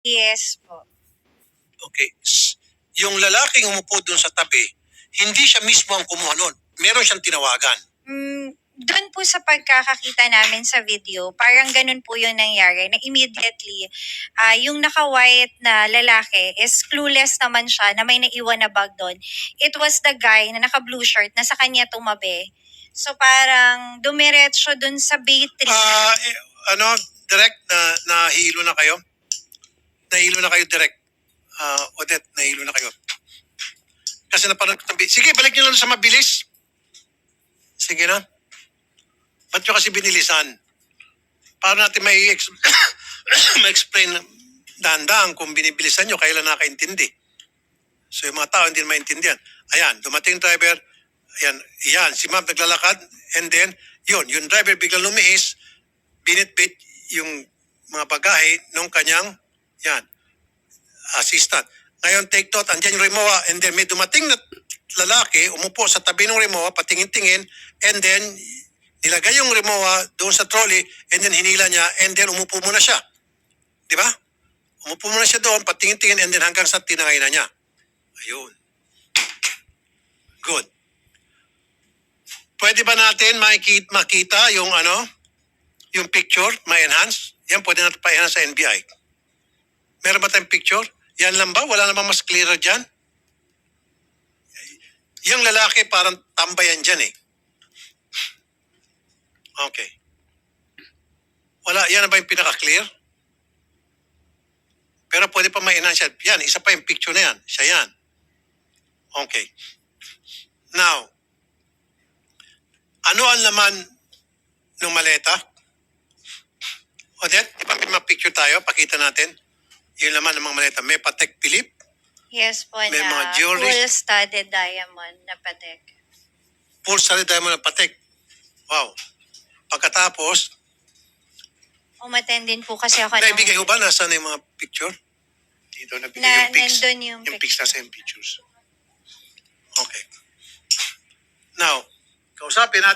Yes po. Okay. Yung lalaking umupo doon sa tabi, hindi siya mismo ang kumuha nun. Meron siyang tinawagan. Doon po sa pagkakakita namin sa video, parang ganun po yung nangyari na immediately, yung naka-white na lalaki is clueless naman siya na may naiwan na bag doon. It was the guy na naka-blue shirt na sa kanya tumabi. So parang dumiretso doon sa bakery. Direct na nahilo na kayo? Nahilo na kayo direct? Odette, nahilo na kayo? Kasi napanood ko. Sige, balik nyo lang sa mabilis. Sige na. Ba't nyo kasi binilisan? Para natin ma-explain dahan-dahan kung binibilisan nyo, kailan nakaintindi. So yung mga tao hindi maintindihan. Ayan, dumating driver, ayan, si ma'am naglalakad, and then, yung driver biglang lumihis, binitbit yung mga bagahe nung kanyang, assistant. Ngayon, take note, andyan yung Rimowa, and then may dumating na lalaki, umupo sa tabi ng Rimowa, patingin-tingin, and then, nilagay yung Rimowa doon sa trolley, and then hinila niya, and then umupo muna siya. Di ba? Umupo muna siya doon, patingin-tingin, and then hanggang sa tinangay na niya. Ayun. Good. Pwede ba natin makita yung yung picture, ma-enhance? Yan, pwede natin pa-enhance sa NBI. Meron ba tayong picture? Yan lang ba? Wala namang mas clearer dyan? Yung lalaki parang tambayan dyan eh. Okay. Wala, yan na ba yung pinaka-clear? Pero pwede pa ma-enhance yan. Yan, isa pa yung picture na yan. Siya yan. Okay. Now, ano ang laman ng maleta? Odette, di ba may mga-picture tayo? Pakita natin. Yung laman ng mga maleta. May Patek Philippe. Yes po, May na mga jewelry. full-studded diamond na Patek. Full-studded diamond na Patek. Wow. Pagkatapos, Umattend din po kasi ako naibigay ho ba? Nasaan yung mga picture? Dito nabigay na yung pics. nandun yung Yung pics nasa yung pictures. Okay. Now, kausapin natin